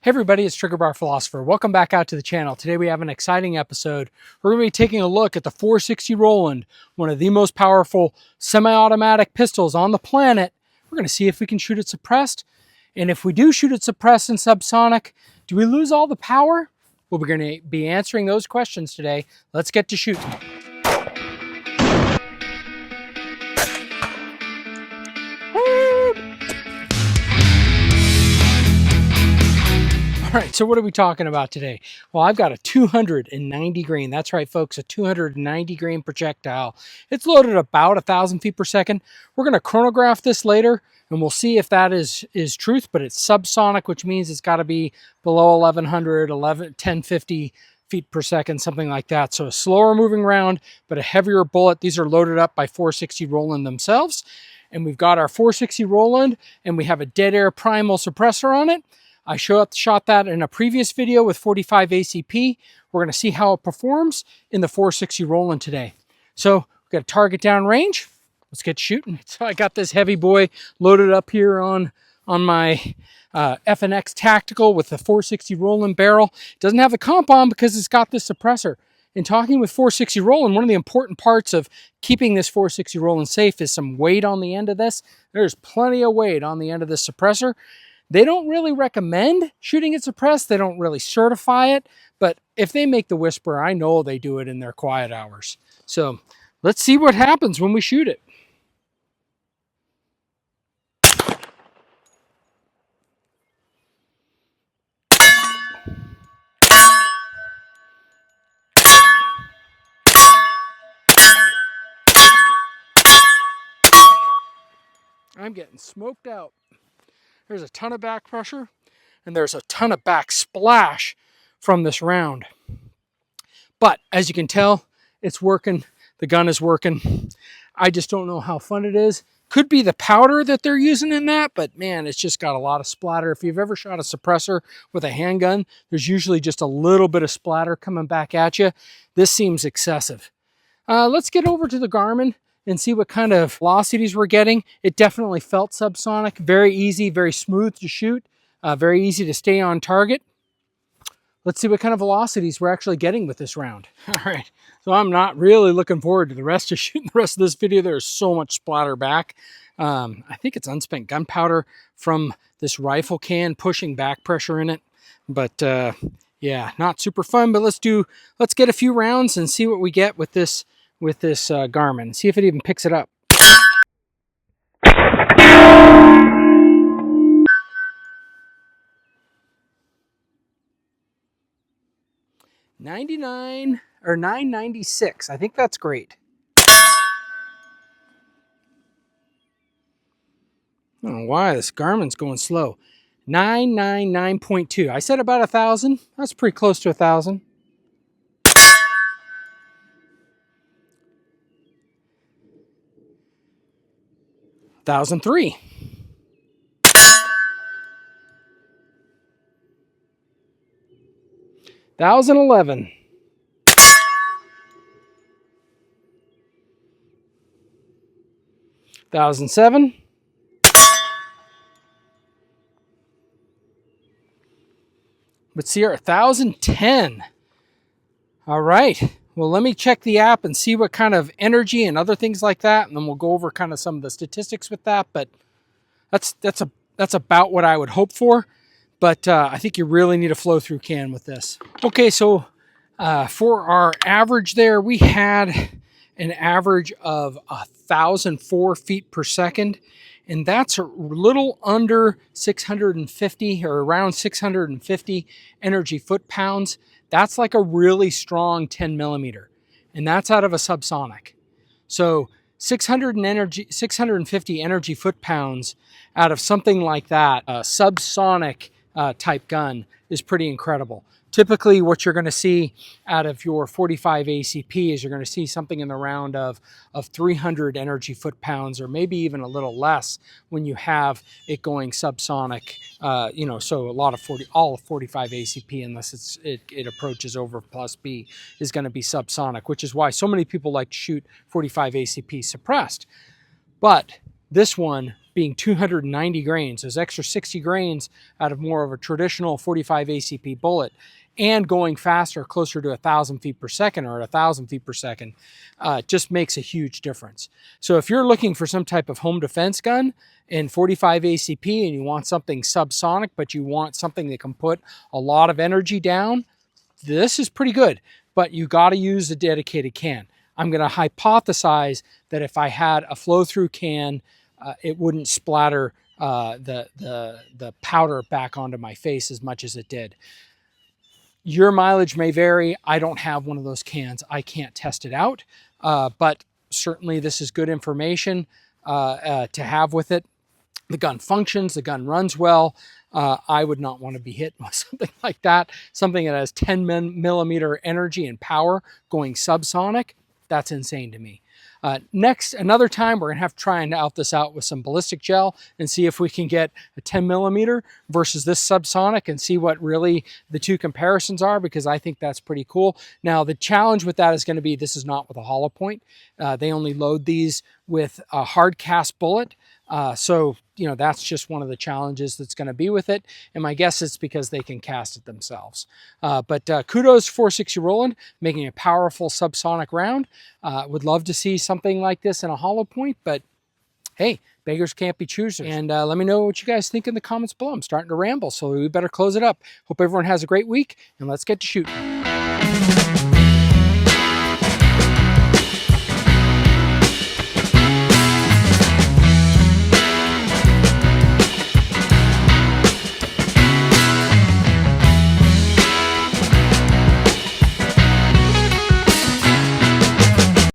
Hey everybody, it's Trigger Bar Philosopher. Welcome back out to the channel. Today we have an exciting episode. We're going to be taking a look at the 460 Rowland, one of the most powerful semi-automatic pistols on the planet. We're going to see if we can shoot it suppressed. And if we do shoot it suppressed and subsonic, do we lose all the power? Well, we're going to be answering those questions today. Let's get to shooting. All right, so what are we talking about today? Well, I've got a 290 grain. That's right, folks, a 290 grain projectile. It's loaded about 1,000 feet per second. We're going to chronograph this later, and we'll see if that is truth, but it's subsonic, which means it's got to be below 1,100, 1050 feet per second, something like that. So a slower moving round, but a heavier bullet. These are loaded up by 460 Rowland themselves. And we've got our 460 Rowland, and we have a dead air Primal suppressor on it. I shot that in a previous video with 45 ACP. We're going to see how it performs in the 460 Rowland today. So we've got a target down range. Let's get shooting. So I got this heavy boy loaded up here on my FNX Tactical with the 460 Rowland barrel. It doesn't have the comp on because it's got this suppressor. In talking with 460 Rowland, one of the important parts of keeping this 460 Rowland safe is some weight on the end of this. There's plenty of weight on the end of this suppressor. They don't really recommend shooting it suppressed. They don't really certify it. But if they make the whisper, I know they do it in their quiet hours. So let's see what happens when we shoot it. I'm getting smoked out. There's a ton of back pressure, and there's a ton of back splash from this round. But as you can tell, it's working. The gun is working. I just don't know how fun it is. Could be the powder that they're using in that, but man, it's just got a lot of splatter. If you've ever shot a suppressor with a handgun, there's usually just a little bit of splatter coming back at you. This seems excessive. Let's get over to the Garmin and see what kind of velocities we're getting. It definitely felt subsonic, very easy, very smooth to shoot, very easy to stay on target. Let's see what kind of velocities we're actually getting with this round. All right, so I'm not really looking forward to the rest of shooting the rest of this video. There's so much splatter back. I think it's unspent gunpowder from this rifle can pushing back pressure in it. But yeah, not super fun, but let's get a few rounds and see what we get with this Garmin. See if it even picks it up. $99 or $996. I think that's great. I don't know why this Garmin's going slow. 999.2. I said about 1,000. That's pretty close to 1,000. 1,003. 1,011. 1,007. Let's see here, 1,010. All right. Well, let me check the app and see what kind of energy and other things like that, and then we'll go over kind of some of the statistics with that. But that's about what I would hope for. But I think you really need a flow-through can with this. Okay, so for our average there, we had an average of 1,004 feet per second, and that's a little under 650 or around 650 energy foot-pounds. That's like a really strong 10 millimeter, and that's out of a subsonic. So 650 energy foot-pounds out of something like that, a subsonic type gun, is pretty incredible. Typically what you're going to see out of your 45 ACP is you're going to see something in the round of 300 energy foot-pounds, or maybe even a little less when you have it going subsonic. So a lot of all of 45 ACP, unless it approaches over plus B, is going to be subsonic, which is why so many people like to shoot 45 ACP suppressed. But this one being 290 grains, those extra 60 grains out of more of a traditional 45 ACP bullet, and going faster, closer to 1,000 feet per second or 1,000 feet per second, just makes a huge difference. So if you're looking for some type of home defense gun in 45 ACP and you want something subsonic, but you want something that can put a lot of energy down, this is pretty good, but you got to use a dedicated can. I'm going to hypothesize that if I had a flow-through can, it wouldn't splatter the powder back onto my face as much as it did. Your mileage may vary. I don't have one of those cans. I can't test it out, but certainly this is good information to have with it. The gun functions, the gun runs well. I would not want to be hit with something like that. Something that has 10 millimeter energy and power going subsonic. That's insane to me. Next, another time, we're going to have to try and out this out with some ballistic gel and see if we can get a 10 millimeter versus this subsonic and see what really the two comparisons are, because I think that's pretty cool. Now, the challenge with that is going to be this is not with a hollow point. They only load these with a hard cast bullet. So, you know, that's just one of the challenges that's going to be with it. And my guess is because they can cast it themselves. But kudos 460 Rowland, making a powerful subsonic round. Would love to see something like this in a hollow point, but hey, beggars can't be choosers. And let me know what you guys think in the comments below. I'm starting to ramble, so we better close it up. Hope everyone has a great week, and let's get to shooting.